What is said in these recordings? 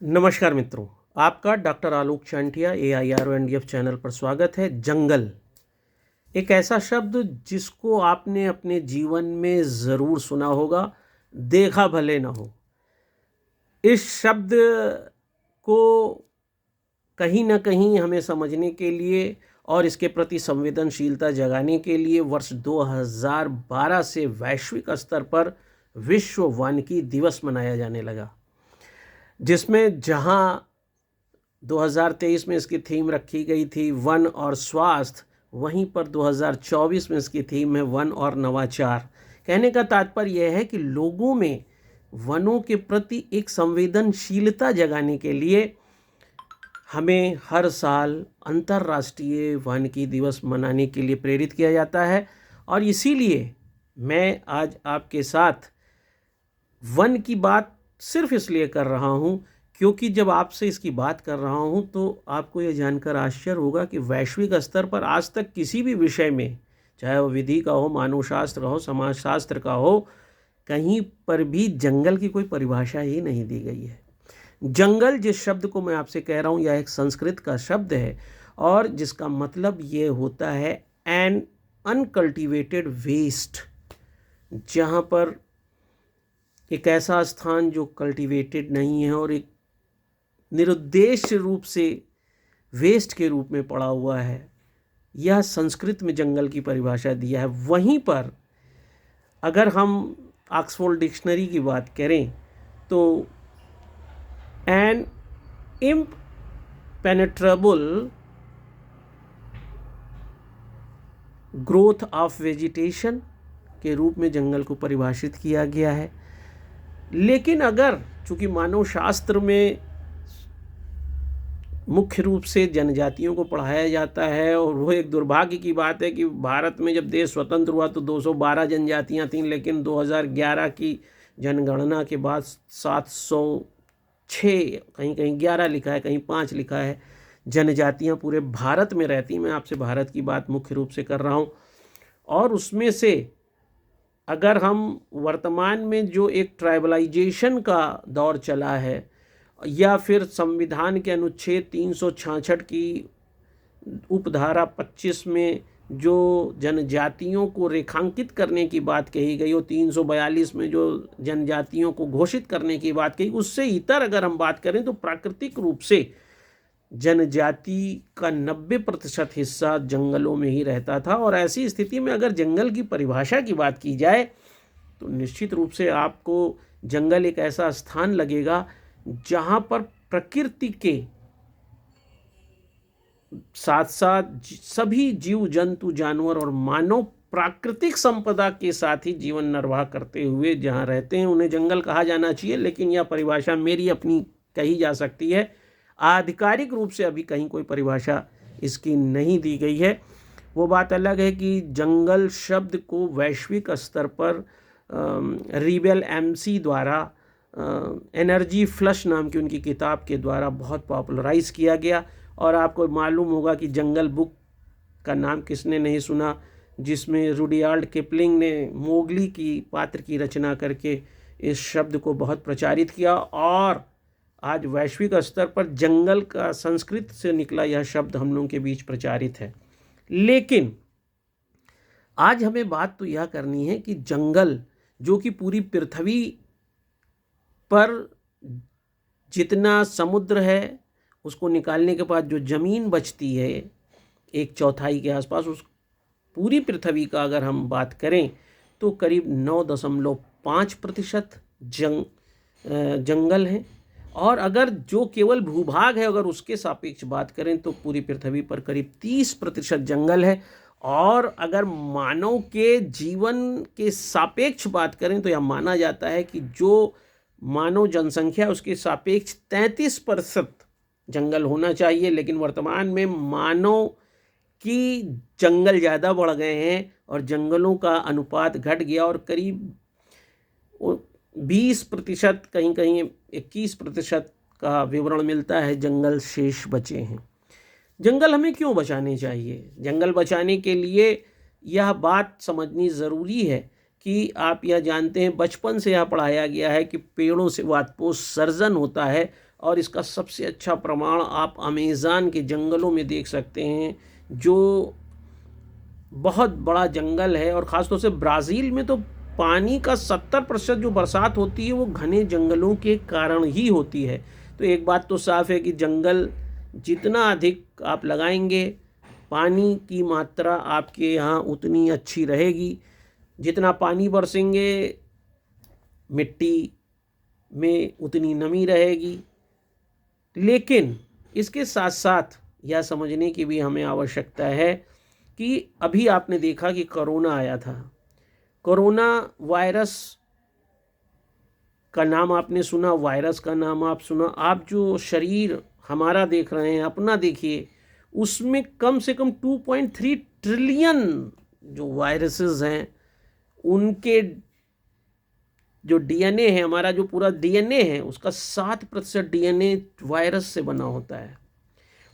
नमस्कार मित्रों, आपका डॉक्टर आलोक चांटिया AIRONDF चैनल पर स्वागत है। जंगल एक ऐसा शब्द जिसको आपने अपने जीवन में ज़रूर सुना होगा, देखा भले ना हो। इस शब्द को कहीं ना कहीं हमें समझने के लिए और इसके प्रति संवेदनशीलता जगाने के लिए वर्ष 2012 से वैश्विक स्तर पर विश्व वानिकी दिवस मनाया जाने लगा, जिसमें जहां 2023 में इसकी थीम रखी गई थी वन और स्वास्थ्य, वहीं पर 2024 में इसकी थीम है वन और नवाचार। कहने का तात्पर्य यह है कि लोगों में वनों के प्रति एक संवेदनशीलता जगाने के लिए हमें हर साल अंतर्राष्ट्रीय वानिकी दिवस मनाने के लिए प्रेरित किया जाता है। और इसीलिए मैं आज आपके साथ वन की बात सिर्फ इसलिए कर रहा हूं क्योंकि जब आपसे इसकी बात कर रहा हूं तो आपको यह जानकर आश्चर्य होगा कि वैश्विक स्तर पर आज तक किसी भी विषय में, चाहे वो विधि का हो, मानवशास्त्र हो, समाजशास्त्र का हो, कहीं पर भी जंगल की कोई परिभाषा ही नहीं दी गई है। जंगल जिस शब्द को मैं आपसे कह रहा हूं, यह एक संस्कृत का शब्द है और जिसका मतलब ये होता है एन अनकल्टिवेटेड वेस्ट, जहां पर एक ऐसा स्थान जो कल्टीवेटेड नहीं है और एक निरुद्देश्य रूप से वेस्ट के रूप में पड़ा हुआ है। यह संस्कृत में जंगल की परिभाषा दिया है। वहीं पर अगर हम ऑक्सफोर्ड डिक्शनरी की बात करें तो an impenetrable growth of vegetation के रूप में जंगल को परिभाषित किया गया है। लेकिन अगर चूंकि मानव शास्त्र में मुख्य रूप से जनजातियों को पढ़ाया जाता है और वो एक दुर्भाग्य की बात है कि भारत में जब देश स्वतंत्र हुआ तो 212 जनजातियां थीं, लेकिन 2011 की जनगणना के बाद 706, कहीं कहीं 11 लिखा है, कहीं 5 लिखा है, जनजातियां पूरे भारत में रहती। मैं आपसे भारत की बात मुख्य रूप से कर रहा हूँ। और उसमें से अगर हम वर्तमान में जो एक ट्राइबलाइजेशन का दौर चला है या फिर संविधान के अनुच्छेद 366 की उपधारा 25 में जो जनजातियों को रेखांकित करने की बात कही गई और 342 में जो जनजातियों को घोषित करने की बात कही, उससे इतर अगर हम बात करें तो प्राकृतिक रूप से जनजाति का 90% हिस्सा जंगलों में ही रहता था। और ऐसी स्थिति में अगर जंगल की परिभाषा की बात की जाए तो निश्चित रूप से आपको जंगल एक ऐसा स्थान लगेगा जहां पर प्रकृति के साथ साथ सभी जीव जंतु, जानवर और मानव प्राकृतिक संपदा के साथ ही जीवन निर्वाह करते हुए जहां रहते हैं, उन्हें जंगल कहा जाना चाहिए। लेकिन यह परिभाषा मेरी अपनी कही जा सकती है, आधिकारिक रूप से अभी कहीं कोई परिभाषा इसकी नहीं दी गई है। वो बात अलग है कि जंगल शब्द को वैश्विक स्तर पर रिबेल MC द्वारा एनर्जी फ्लश नाम की उनकी किताब के द्वारा बहुत पॉपुलराइज किया गया। और आपको मालूम होगा कि जंगल बुक का नाम किसने नहीं सुना, जिसमें रुडयार्ड किपलिंग ने मोगली की पात्र की रचना करके इस शब्द को बहुत प्रचारित किया। और आज वैश्विक स्तर पर जंगल का संस्कृत से निकला यह शब्द हम लोगों के बीच प्रचारित है। लेकिन आज हमें बात तो यह करनी है कि जंगल जो कि पूरी पृथ्वी पर जितना समुद्र है उसको निकालने के बाद जो ज़मीन बचती है 1/4 के आसपास, उस पूरी पृथ्वी का अगर हम बात करें तो करीब 9.5% जंगल है। और अगर जो केवल भूभाग है अगर उसके सापेक्ष बात करें तो पूरी पृथ्वी पर करीब 30% जंगल है। और अगर मानव के जीवन के सापेक्ष बात करें तो यह माना जाता है कि जो मानव जनसंख्या उसके सापेक्ष 33% जंगल होना चाहिए। लेकिन वर्तमान में मानव की जंगल ज़्यादा बढ़ गए हैं और जंगलों का अनुपात घट गया और करीब 20%, कहीं कहीं 21% का विवरण मिलता है जंगल शेष बचे हैं। जंगल हमें क्यों बचाने चाहिए? जंगल बचाने के लिए यह बात समझनी ज़रूरी है कि आप यह जानते हैं, बचपन से यह पढ़ाया गया है कि पेड़ों से वातपोष सर्जन होता है और इसका सबसे अच्छा प्रमाण आप अमेज़न के जंगलों में देख सकते हैं, जो बहुत बड़ा जंगल है। और ख़ास तौर से ब्राज़ील में तो पानी का 70% जो बरसात होती है वो घने जंगलों के कारण ही होती है। तो एक बात तो साफ़ है कि जंगल जितना अधिक आप लगाएंगे, पानी की मात्रा आपके यहाँ उतनी अच्छी रहेगी। जितना पानी बरसेंगे, मिट्टी में उतनी नमी रहेगी। लेकिन इसके साथ साथ यह समझने की भी हमें आवश्यकता है कि अभी आपने देखा कि कोरोना आया था। कोरोना वायरस का नाम आपने सुना, वायरस का नाम आप सुना। आप जो शरीर हमारा देख रहे हैं, अपना देखिए, उसमें कम से कम 2.3 ट्रिलियन जो वायरसेस हैं, उनके जो डीएनए है, हमारा जो पूरा डीएनए है, उसका 7% डीएनए वायरस से बना होता है।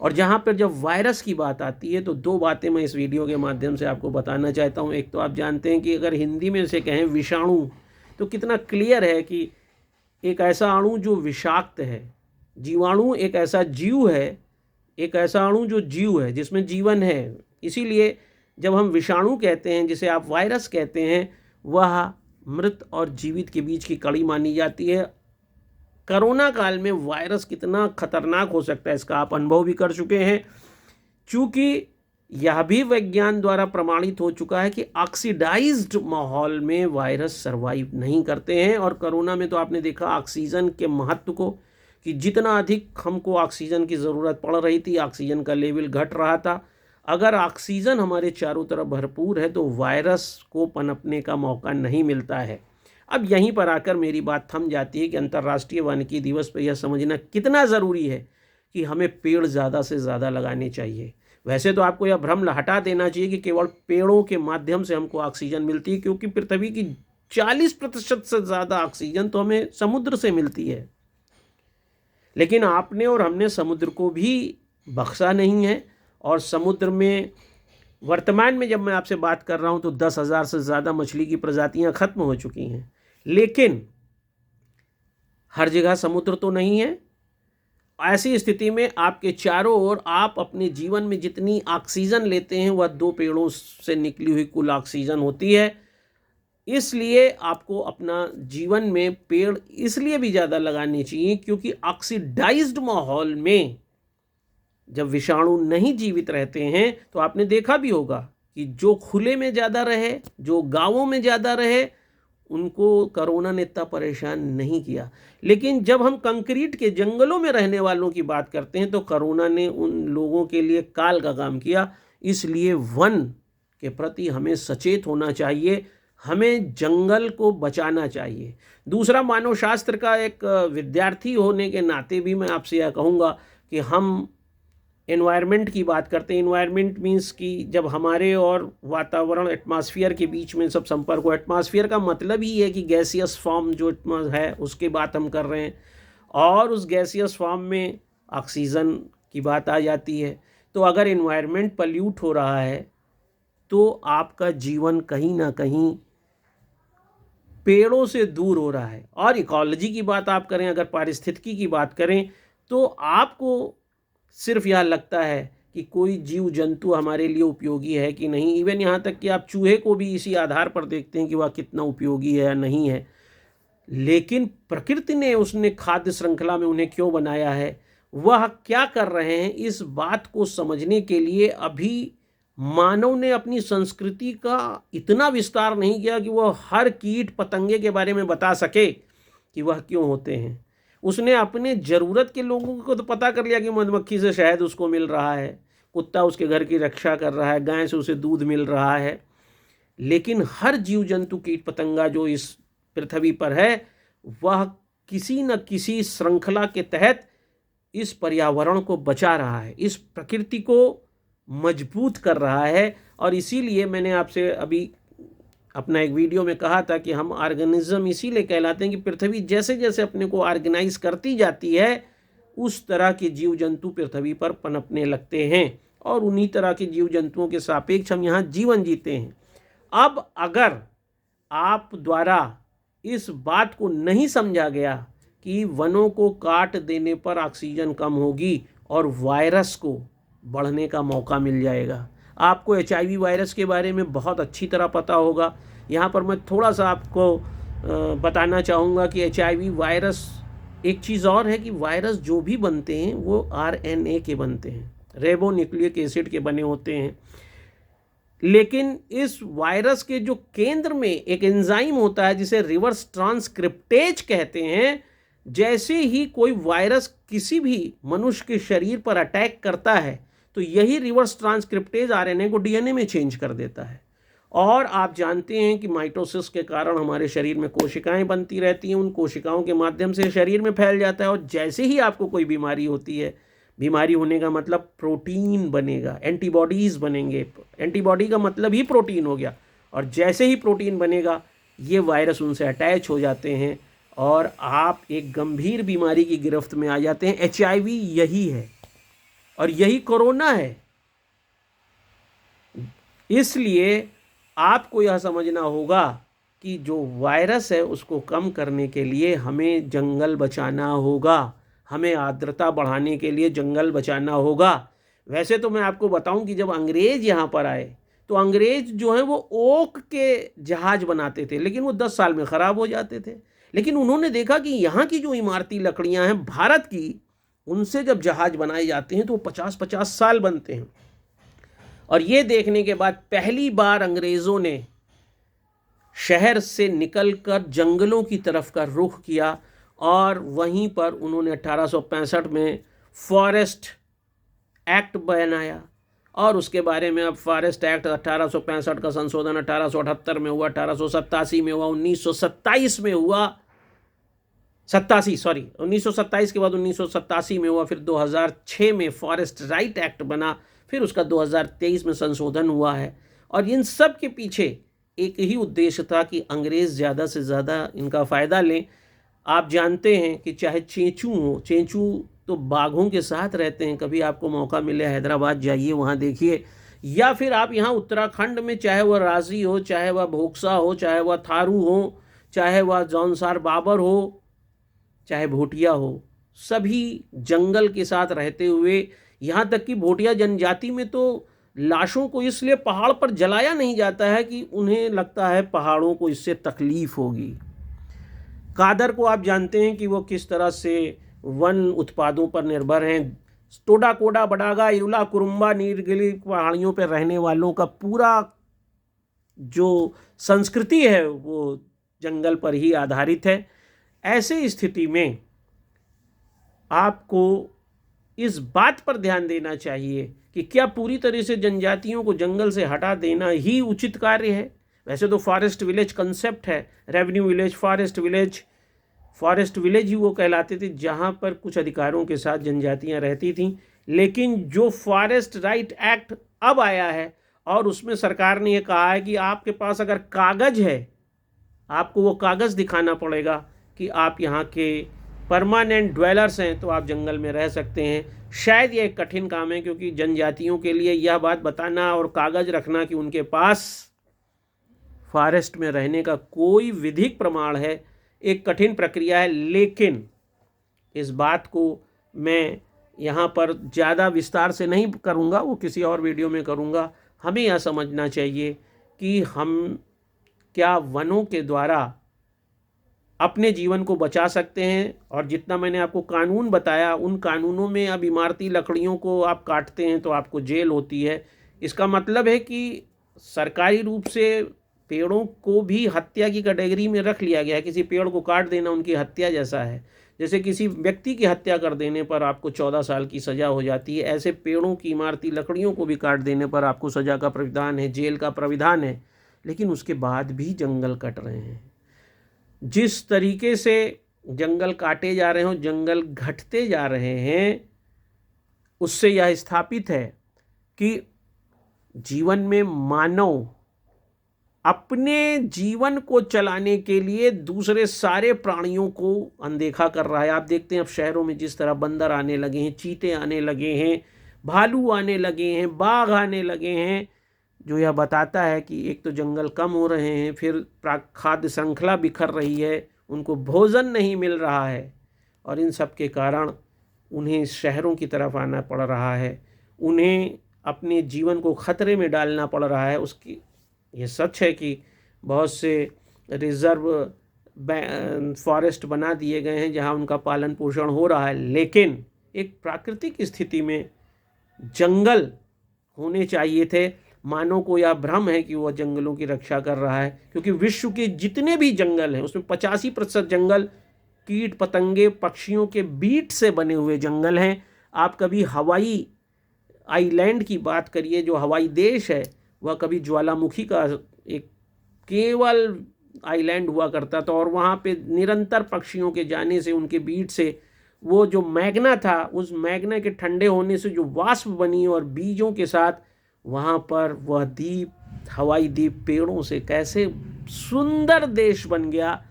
और जहाँ पर जब वायरस की बात आती है तो दो बातें मैं इस वीडियो के माध्यम से आपको बताना चाहता हूँ। एक तो आप जानते हैं कि अगर हिंदी में इसे कहें विषाणु, तो कितना क्लियर है कि एक ऐसा अणु जो विषाक्त है। जीवाणु एक ऐसा जीव है, एक ऐसा अणु जो जीव है, जिसमें जीवन है। इसीलिए जब हम विषाणु कहते हैं, जिसे आप वायरस कहते हैं, वह मृत और जीवित के बीच की कड़ी मानी जाती है। कोरोना काल में वायरस कितना खतरनाक हो सकता है, इसका आप अनुभव भी कर चुके हैं, क्योंकि यह भी विज्ञान द्वारा प्रमाणित हो चुका है कि ऑक्सीडाइज्ड माहौल में वायरस सरवाइव नहीं करते हैं। और कोरोना में तो आपने देखा ऑक्सीजन के महत्व को, कि जितना अधिक हमको ऑक्सीजन की ज़रूरत पड़ रही थी, ऑक्सीजन का लेवल घट रहा था। अगर ऑक्सीजन हमारे चारों तरफ भरपूर है तो वायरस को पनपने का मौका नहीं मिलता है। अब यहीं पर आकर मेरी बात थम जाती है कि अंतर्राष्ट्रीय वानिकी दिवस पर यह समझना कितना ज़रूरी है कि हमें पेड़ ज़्यादा से ज़्यादा लगाने चाहिए। वैसे तो आपको यह भ्रम हटा देना चाहिए कि केवल पेड़ों के माध्यम से हमको ऑक्सीजन मिलती है, क्योंकि पृथ्वी की 40% से ज़्यादा ऑक्सीजन तो हमें समुद्र से मिलती है। लेकिन आपने और हमने समुद्र को भी बख्शा नहीं है। और समुद्र में वर्तमान में जब मैं आपसे बात कर रहा हूँ तो 10,000 से ज़्यादा मछली की प्रजातियाँ ख़त्म हो चुकी हैं। लेकिन हर जगह समुद्र तो नहीं है। ऐसी स्थिति में आपके चारों ओर आप अपने जीवन में जितनी ऑक्सीजन लेते हैं वह 2 पेड़ों से निकली हुई कुल ऑक्सीजन होती है। इसलिए आपको अपना जीवन में पेड़ इसलिए भी ज़्यादा लगाने चाहिए, क्योंकि ऑक्सीडाइज्ड माहौल में जब विषाणु नहीं जीवित रहते हैं तो आपने देखा भी होगा कि जो खुले में ज़्यादा रहे, जो गांवों में ज़्यादा रहे, उनको कोरोना ने इतना परेशान नहीं किया। लेकिन जब हम कंक्रीट के जंगलों में रहने वालों की बात करते हैं तो कोरोना ने उन लोगों के लिए काल का काम किया। इसलिए वन के प्रति हमें सचेत होना चाहिए, हमें जंगल को बचाना चाहिए। दूसरा, मानव शास्त्र का एक विद्यार्थी होने के नाते भी मैं आपसे यह कहूँगा कि हम एनवायरनमेंट की बात करते हैं। एनवायरनमेंट मीन्स कि जब हमारे और वातावरण, एटमॉस्फेयर के बीच में सब संपर्क हो। एटमॉस्फेयर का मतलब ही है कि गैसियस फॉर्म जो है उसकी बात हम कर रहे हैं, और उस गैसियस फॉर्म में ऑक्सीजन की बात आ जाती है। तो अगर एनवायरनमेंट पल्यूट हो रहा है तो आपका जीवन कहीं ना कहीं पेड़ों से दूर हो रहा है। और इकोलॉजी की बात आप करें, अगर पारिस्थितिकी की बात करें, तो आपको सिर्फ यह लगता है कि कोई जीव जंतु हमारे लिए उपयोगी है कि नहीं। इवन यहाँ तक कि आप चूहे को भी इसी आधार पर देखते हैं कि वह कितना उपयोगी है या नहीं है। लेकिन प्रकृति ने, उसने खाद्य श्रृंखला में उन्हें क्यों बनाया है, वह क्या कर रहे हैं, इस बात को समझने के लिए अभी मानव ने अपनी संस्कृति का इतना विस्तार नहीं किया कि वह हर कीट पतंगे के बारे में बता सके कि वह क्यों होते हैं। उसने अपने ज़रूरत के लोगों को तो पता कर लिया कि मधुमक्खी से शहद उसको मिल रहा है, कुत्ता उसके घर की रक्षा कर रहा है, गाय से उसे दूध मिल रहा है। लेकिन हर जीव जंतु, कीट पतंगा जो इस पृथ्वी पर है, वह किसी न किसी श्रृंखला के तहत इस पर्यावरण को बचा रहा है, इस प्रकृति को मजबूत कर रहा है। और इसीलिए मैंने आपसे अभी अपना एक वीडियो में कहा था कि हम ऑर्गेनिज्म इसीलिए कहलाते हैं कि पृथ्वी जैसे जैसे अपने को ऑर्गेनाइज करती जाती है, उस तरह के जीव जंतु पृथ्वी पर पनपने लगते हैं, और उन्हीं तरह के जीव जंतुओं के सापेक्ष हम यहाँ जीवन जीते हैं। अब अगर आप द्वारा इस बात को नहीं समझा गया कि वनों को काट देने पर ऑक्सीजन कम होगी और वायरस को बढ़ने का मौका मिल जाएगा। आपको HIV वायरस के बारे में बहुत अच्छी तरह पता होगा। यहाँ पर मैं थोड़ा सा आपको बताना चाहूँगा कि HIV वायरस, एक चीज़ और है कि वायरस जो भी बनते हैं वो RNA के बनते हैं, रेबो न्यूक्लिक एसिड के बने होते हैं। लेकिन इस वायरस के जो केंद्र में एक एंजाइम होता है जिसे रिवर्स ट्रांसक्रिप्टेज कहते हैं, जैसे ही कोई वायरस किसी भी मनुष्य के शरीर पर अटैक करता है तो यही रिवर्स ट्रांसक्रिप्टेज RNA को DNA में चेंज कर देता है। और आप जानते हैं कि माइटोसिस के कारण हमारे शरीर में कोशिकाएं बनती रहती हैं, उन कोशिकाओं के माध्यम से शरीर में फैल जाता है और जैसे ही आपको कोई बीमारी होती है, बीमारी होने का मतलब प्रोटीन बनेगा, एंटीबॉडीज़ बनेंगे। एंटीबॉडी का मतलब ही प्रोटीन हो गया, और जैसे ही प्रोटीन बनेगा ये वायरस उनसे अटैच हो जाते हैं और आप एक गंभीर बीमारी की गिरफ्त में आ जाते हैं। HIV यही है और यही कोरोना है। इसलिए आपको यह समझना होगा कि जो वायरस है उसको कम करने के लिए हमें जंगल बचाना होगा, हमें आर्द्रता बढ़ाने के लिए जंगल बचाना होगा। वैसे तो मैं आपको बताऊं कि जब अंग्रेज़ यहाँ पर आए तो अंग्रेज़ जो है वो ओक के जहाज़ बनाते थे, लेकिन वो 10 साल में ख़राब हो जाते थे। लेकिन उन्होंने देखा कि यहाँ की जो इमारती लकड़ियाँ हैं भारत की, उनसे जब जहाज़ बनाए जाते हैं तो वो 50-50 साल बनते हैं। और ये देखने के बाद पहली बार अंग्रेज़ों ने शहर से निकलकर जंगलों की तरफ का रुख किया और वहीं पर उन्होंने 1865 में फॉरेस्ट एक्ट बनाया। और उसके बारे में अब फॉरेस्ट एक्ट 1865 का संशोधन 1878 में हुआ, 1887 में हुआ, 1927 में हुआ, 1927 के बाद 1987 में हुआ, फिर 2006 में फॉरेस्ट राइट एक्ट बना, फिर उसका 2023 में संशोधन हुआ है। और इन सब के पीछे एक ही उद्देश्य था कि अंग्रेज़ ज़्यादा से ज़्यादा इनका फ़ायदा लें। आप जानते हैं कि चाहे चेंचू हो, चेंचू तो बाघों के साथ रहते हैं। कभी आपको मौका मिले हैदराबाद जाइए, वहाँ देखिए, या फिर आप यहाँ उत्तराखंड में, चाहे वह राजी हो, चाहे वह भोक्सा हो, चाहे वह थारू हो, चाहे वह जौनसार बाबर हो, चाहे भोटिया हो, सभी जंगल के साथ रहते हुए, यहाँ तक कि भोटिया जनजाति में तो लाशों को इसलिए पहाड़ पर जलाया नहीं जाता है कि उन्हें लगता है पहाड़ों को इससे तकलीफ होगी। कादर को आप जानते हैं कि वो किस तरह से वन उत्पादों पर निर्भर हैं। टोडा कोडा बडागा इरुला कुरुम्बा नीलगिरी पहाड़ियों पर रहने वालों का पूरा जो संस्कृति है वो जंगल पर ही आधारित है। ऐसे स्थिति में आपको इस बात पर ध्यान देना चाहिए कि क्या पूरी तरह से जनजातियों को जंगल से हटा देना ही उचित कार्य है। वैसे तो फॉरेस्ट विलेज कंसेप्ट है, रेवेन्यू विलेज, फॉरेस्ट विलेज ही वो कहलाते थे जहाँ पर कुछ अधिकारों के साथ जनजातियाँ रहती थीं। लेकिन जो फॉरेस्ट राइट एक्ट अब आया है और उसमें सरकार ने ये कहा है कि आपके पास अगर कागज़ है, आपको वो कागज़ दिखाना पड़ेगा कि आप यहाँ के परमानेंट ड्वेलर्स हैं, तो आप जंगल में रह सकते हैं। शायद ये एक कठिन काम है, क्योंकि जनजातियों के लिए यह बात बताना और कागज़ रखना कि उनके पास फॉरेस्ट में रहने का कोई विधिक प्रमाण है, एक कठिन प्रक्रिया है। लेकिन इस बात को मैं यहाँ पर ज़्यादा विस्तार से नहीं करूँगा, वो किसी और वीडियो में करूँगा। हमें यह समझना चाहिए कि हम क्या वनों के द्वारा अपने जीवन को बचा सकते हैं। और जितना मैंने आपको कानून बताया, उन कानूनों में अब इमारती लकड़ियों को आप काटते हैं तो आपको जेल होती है। इसका मतलब है कि सरकारी रूप से पेड़ों को भी हत्या की कैटेगरी में रख लिया गया है। किसी पेड़ को काट देना उनकी हत्या जैसा है। जैसे किसी व्यक्ति की हत्या कर देने पर आपको 14 साल की सज़ा हो जाती है, ऐसे पेड़ों की इमारती लकड़ियों को भी काट देने पर आपको सज़ा का प्राविधान है, जेल का प्राविधान है। लेकिन उसके बाद भी जंगल कट रहे हैं। जिस तरीके से जंगल काटे जा रहे हैं, जंगल घटते जा रहे हैं, उससे यह स्थापित है कि जीवन में मानव अपने जीवन को चलाने के लिए दूसरे सारे प्राणियों को अनदेखा कर रहा है। आप देखते हैं अब शहरों में जिस तरह बंदर आने लगे हैं, चीते आने लगे हैं, भालू आने लगे हैं, बाघ आने लगे हैं, जो यह बताता है कि एक तो जंगल कम हो रहे हैं, फिर खाद्य श्रृंखला बिखर रही है, उनको भोजन नहीं मिल रहा है। और इन सब के कारण उन्हें शहरों की तरफ आना पड़ रहा है, उन्हें अपने जीवन को खतरे में डालना पड़ रहा है। उसकी ये सच है कि बहुत से रिज़र्व फॉरेस्ट बना दिए गए हैं जहां उनका पालन पोषण हो रहा है, लेकिन एक प्राकृतिक स्थिति में जंगल होने चाहिए थे। मानव को यह भ्रम है कि वह जंगलों की रक्षा कर रहा है, क्योंकि विश्व के जितने भी जंगल हैं उसमें 85% जंगल कीट पतंगे पक्षियों के बीट से बने हुए जंगल हैं। आप कभी हवाई आइलैंड की बात करिए, जो हवाई देश है वह कभी ज्वालामुखी का एक केवल आइलैंड हुआ करता था, और वहाँ पे निरंतर पक्षियों के जाने से, उनके बीट से वो जो मैग्ना था, उस मैग्ना के ठंडे होने से जो वाष्प बनी और बीजों के साथ वहाँ पर वह द्वीप, हवाई द्वीप पेड़ों से कैसे सुंदर देश बन गया।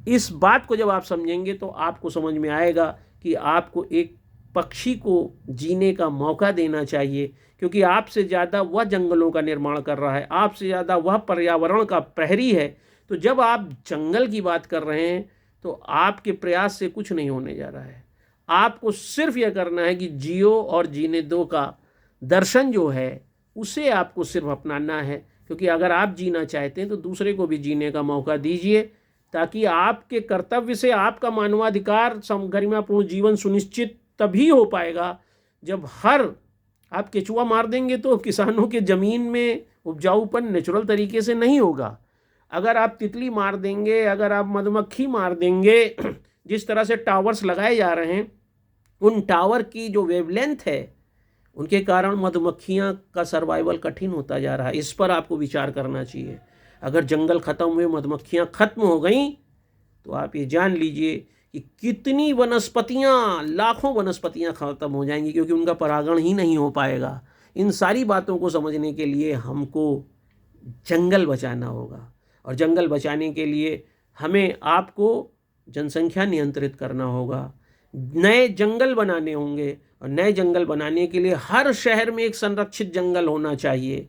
इस बात को जब आप समझेंगे तो आपको समझ में आएगा कि आपको एक पक्षी को जीने का मौका देना चाहिए, क्योंकि आपसे ज़्यादा वह जंगलों का निर्माण कर रहा है, आपसे ज़्यादा वह पर्यावरण का प्रहरी है। तो जब आप जंगल की बात कर रहे हैं तो आपके प्रयास से कुछ नहीं होने जा रहा है। आपको सिर्फ यह करना है कि जियो और जीने दो का दर्शन जो है उसे आपको सिर्फ अपनाना है, क्योंकि अगर आप जीना चाहते हैं तो दूसरे को भी जीने का मौका दीजिए, ताकि आपके कर्तव्य से आपका मानवाधिकार गरिमापूर्ण जीवन सुनिश्चित तभी हो पाएगा जब आप केचुआ मार देंगे तो किसानों के ज़मीन में उपजाऊपन नेचुरल तरीके से नहीं होगा। अगर आप तितली मार देंगे, अगर आप मधुमक्खी मार देंगे, जिस तरह से टावर्स लगाए जा रहे हैं, उन टावर की जो वेवलेंथ है उनके कारण मधुमक्खियाँ का सर्वाइवल कठिन होता जा रहा है। इस पर आपको विचार करना चाहिए। अगर जंगल ख़त्म हुए, मधुमक्खियाँ ख़त्म हो गई, तो आप ये जान लीजिए कि कितनी वनस्पतियाँ, लाखों वनस्पतियाँ ख़त्म हो जाएंगी, क्योंकि उनका परागण ही नहीं हो पाएगा। इन सारी बातों को समझने के लिए हमको जंगल बचाना होगा, और जंगल बचाने के लिए हमें आपको जनसंख्या नियंत्रित करना होगा, नए जंगल बनाने होंगे, और नए जंगल बनाने के लिए हर शहर में एक संरक्षित जंगल होना चाहिए।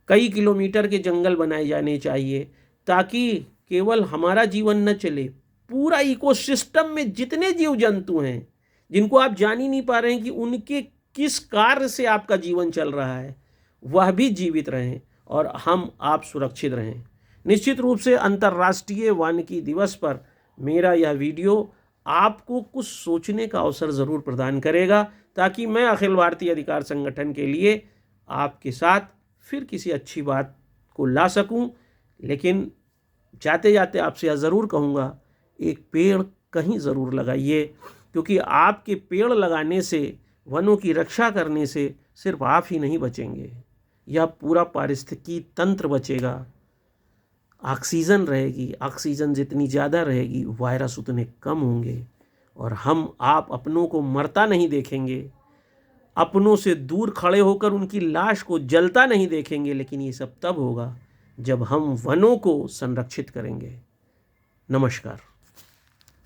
कई किलोमीटर के जंगल बनाए जाने चाहिए, ताकि केवल हमारा जीवन न चले, पूरा इकोसिस्टम में जितने जीव जंतु हैं जिनको आप जान ही नहीं पा रहे हैं कि उनके किस कार्य से आपका जीवन चल रहा है, वह भी जीवित रहें और आप सुरक्षित रहें। निश्चित रूप से अंतर्राष्ट्रीय वानिकी दिवस पर मेरा यह वीडियो आपको कुछ सोचने का अवसर ज़रूर प्रदान करेगा, ताकि मैं अखिल भारतीय अधिकार संगठन के लिए आपके साथ फिर किसी अच्छी बात को ला सकूं। लेकिन जाते जाते आपसे यह ज़रूर कहूँगा, एक पेड़ कहीं ज़रूर लगाइए, क्योंकि आपके पेड़ लगाने से, वनों की रक्षा करने से सिर्फ आप ही नहीं बचेंगे, यह पूरा पारिस्थितिकी तंत्र बचेगा। ऑक्सीजन रहेगी, ऑक्सीजन जितनी ज़्यादा रहेगी वायरस उतने कम होंगे, और आप अपनों को मरता नहीं देखेंगे, अपनों से दूर खड़े होकर उनकी लाश को जलता नहीं देखेंगे। लेकिन ये सब तब होगा जब हम वनों को संरक्षित करेंगे। नमस्कार।